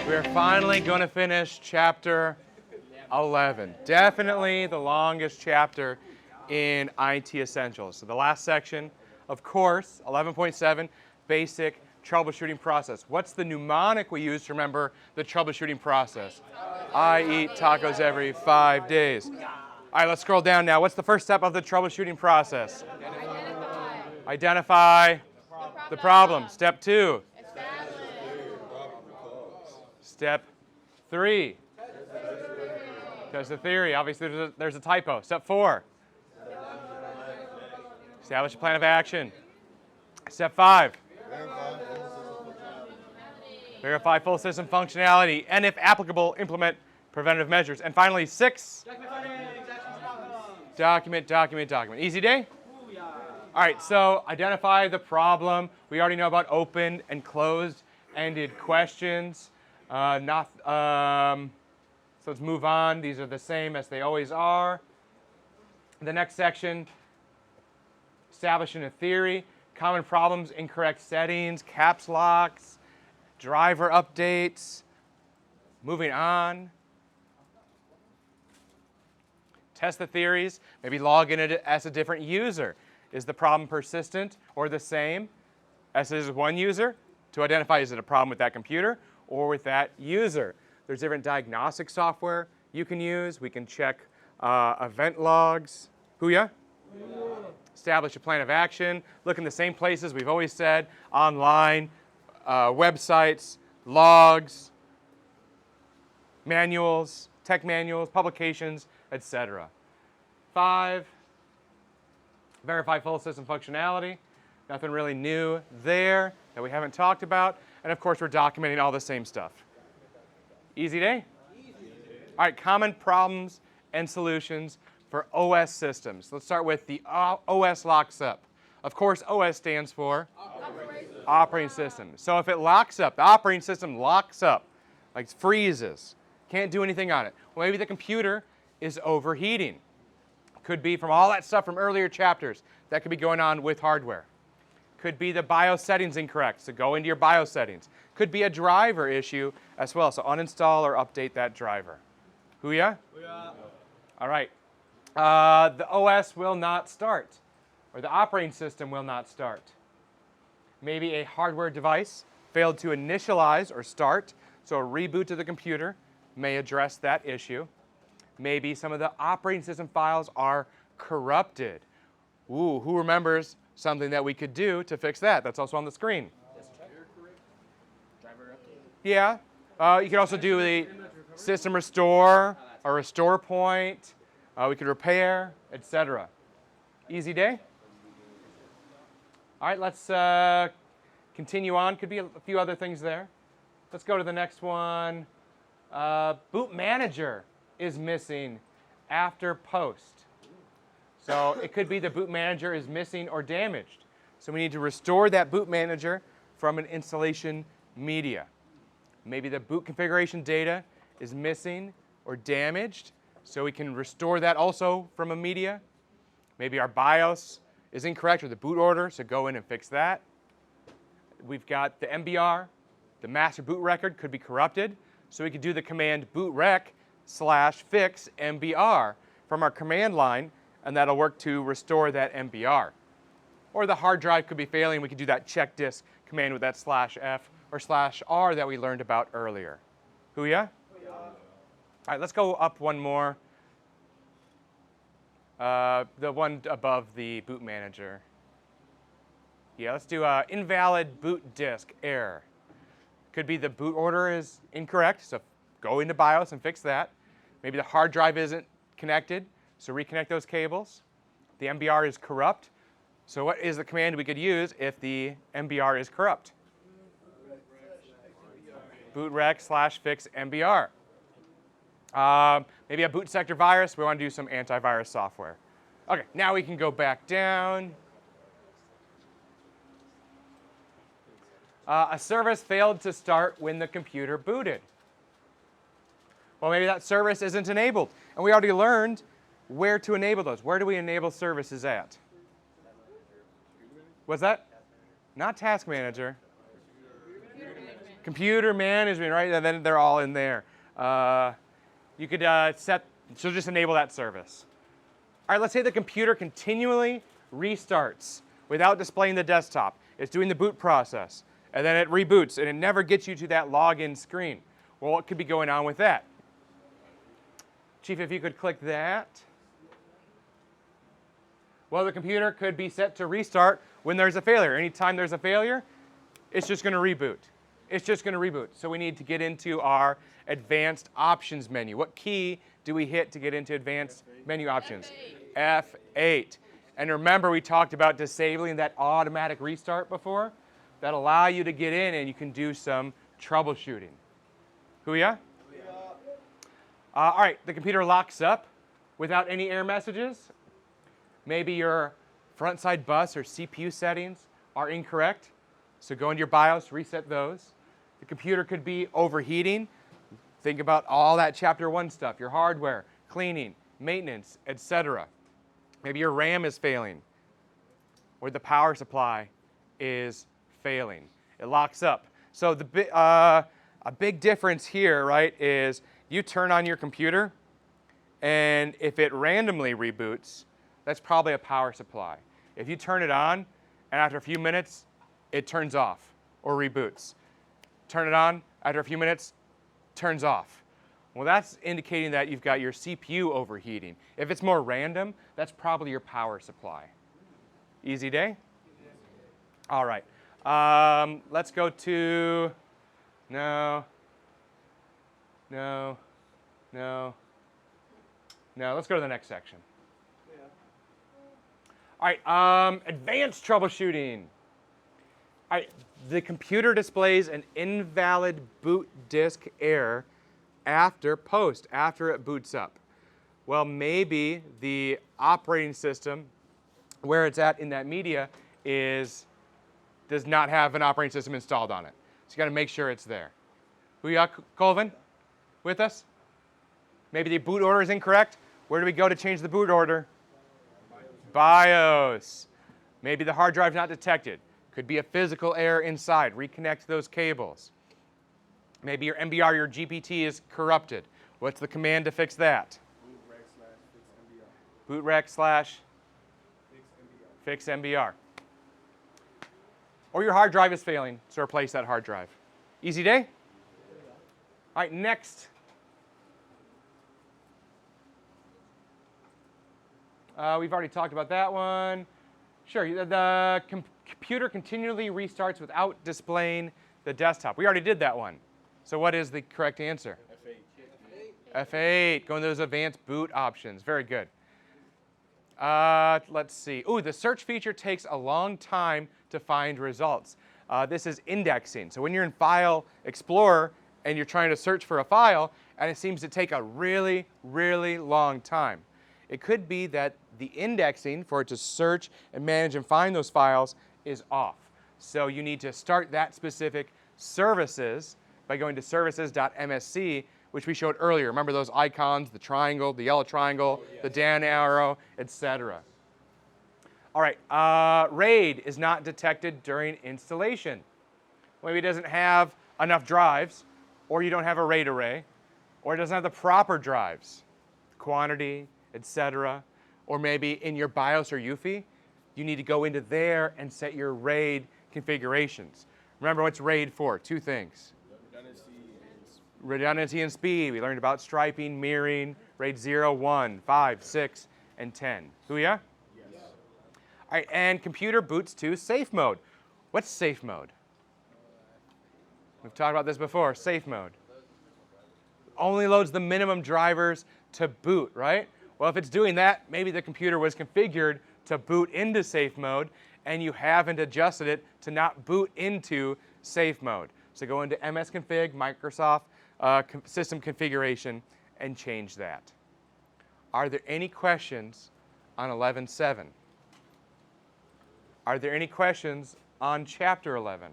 We're finally going to finish chapter 11. Definitely the longest chapter in IT Essentials. So the last section, of course, 11.7, basic troubleshooting process. What's the mnemonic we use to remember the troubleshooting process? I eat tacos every 5 days. All right, let's scroll down now. What's the first step of the troubleshooting process? Identify the problem. Step 2. Step 3. Test the theory. Obviously, there's a typo. Step 4. Establish a plan of action. Step 5. Verify full system functionality. And if applicable, implement preventative measures. And finally, 6. Document. Easy day? All right, so identify the problem. We already know about open and closed-ended questions. So let's move on. These are the same as they always are. The next section, establishing a theory, common problems, incorrect settings, caps locks, driver updates. Moving on. Test the theories. Maybe log in as a different user. Is the problem persistent or the same as is one user? To identify, is it a problem with that computer or with that user? There's different diagnostic software you can use. We can check event logs. Hooyah? Establish a plan of action. Look in the same places we've always said, online, websites, logs, manuals, tech manuals, publications, etc. 5, verify full system functionality. Nothing really new there that we haven't talked about. And of course, we're documenting all the same stuff. Easy day? All right, common problems and solutions for OS systems. Let's start with the OS locks up. Of course, OS stands for operating system. So if it locks up, the operating system locks up, like freezes, can't do anything on it. Well, maybe the computer is overheating. Could be from all that stuff from earlier chapters that could be going on with hardware. Could be the BIOS settings incorrect, so go into your BIOS settings. Could be a driver issue as well, so uninstall or update that driver. Hooyah? Hooyah. All right. The OS will not start, or the operating system will not start. Maybe a hardware device failed to initialize or start, so a reboot to the computer may address that issue. Maybe some of the operating system files are corrupted. Ooh, who remembers something that we could do to fix that? That's also on the screen. Yeah. You can also do the system restore, a restore point. We could repair, etc. Easy day? All right, let's continue on. Could be a few other things there. Let's go to the next one. Boot manager is missing after post. So it could be the boot manager is missing or damaged. So we need to restore that boot manager from an installation media. Maybe the boot configuration data is missing or damaged, so we can restore that also from a media. Maybe our BIOS is incorrect or the boot order, so go in and fix that. We've got the MBR, the master boot record could be corrupted, so we could do the command bootrec/fix MBR from our command line, and that'll work to restore that MBR. Or the hard drive could be failing. We could do that check disk command with that /F or /R that we learned about earlier. Hooyah? All right, let's go up one more. The one above the boot manager. Yeah, let's do invalid boot disk error. Could be the boot order is incorrect, so go into BIOS and fix that. Maybe the hard drive isn't connected, so reconnect those cables. The MBR is corrupt. So what is the command we could use if the MBR is corrupt? Bootrec/fix MBR. Maybe a boot sector virus. We want to do some antivirus software. Okay, now we can go back down. A service failed to start when the computer booted. Well, maybe that service isn't enabled. And we already learned where to enable those. Where do we enable services at? What's that? Not task manager. Computer management, right? And then they're all in there. You could so just enable that service. All right, let's say the computer continually restarts without displaying the desktop. It's doing the boot process, and then it reboots, and it never gets you to that login screen. Well, what could be going on with that? Chief, if you could click that. Well, the computer could be set to restart when there's a failure. Anytime there's a failure, it's just going to reboot. It's just going to reboot. So we need to get into our advanced options menu. What key do we hit to get into advanced menu options? F8. F8. And remember, we talked about disabling that automatic restart before. That'll allow you to get in and you can do some troubleshooting. Hoo-yah? All right, the computer locks up without any error messages. Maybe your front side bus or CPU settings are incorrect. So go into your BIOS, reset those. The computer could be overheating. Think about all that Chapter 1 stuff, your hardware, cleaning, maintenance, etc. Maybe your RAM is failing, or the power supply is failing. It locks up. So a big difference here, right, is you turn on your computer, and if it randomly reboots, that's probably a power supply. If you turn it on, and after a few minutes, it turns off or reboots. Turn it on, after a few minutes, turns off. Well, that's indicating that you've got your CPU overheating. If it's more random, that's probably your power supply. Easy day? All right. Let's go to, no, let's go to the next section. All right, advanced troubleshooting. All right, the computer displays an invalid boot disk error after it boots up. Well, maybe the operating system, where it's at in that media, does not have an operating system installed on it. So you got to make sure it's there. Hoo-yah, Colvin? With us? Maybe the boot order is incorrect. Where do we go to change the boot order? BIOS. Maybe the hard drive not detected. Could be a physical error inside. Reconnect those cables. Maybe your MBR, your GPT is corrupted. What's the command to fix that? Bootrec/fix MBR. Or your hard drive is failing, so replace that hard drive. Easy day? All right, next. We've already talked about that one. Sure, the computer continually restarts without displaying the desktop. We already did that one. So what is the correct answer? F8. F8, going to those advanced boot options. Very good. Let's see. Ooh, the search feature takes a long time to find results. This is indexing. So when you're in File Explorer and you're trying to search for a file, and it seems to take a really, really long time. It could be that the indexing for it to search and manage and find those files is off. So you need to start that specific services by going to services.msc, which we showed earlier. Remember those icons, the triangle, the yellow triangle, the down arrow, etc. All right, RAID is not detected during installation. Maybe it doesn't have enough drives, or you don't have a RAID array, or it doesn't have the proper drives, quantity, etc. Or maybe in your BIOS or UEFI, you need to go into there and set your RAID configurations. Remember what's RAID for? Two things. Redundancy and speed. We learned about striping, mirroring, RAID 0, 1, 5, 6, and 10. Hoo-yah? Yes. All right, and computer boots to safe mode. What's safe mode? We've talked about this before. Safe mode. Only loads the minimum drivers to boot, right? Well, if it's doing that, maybe the computer was configured to boot into safe mode, and you haven't adjusted it to not boot into safe mode. So go into msconfig, Microsoft system configuration, and change that. Are there any questions on 11.7? Are there any questions on Chapter 11?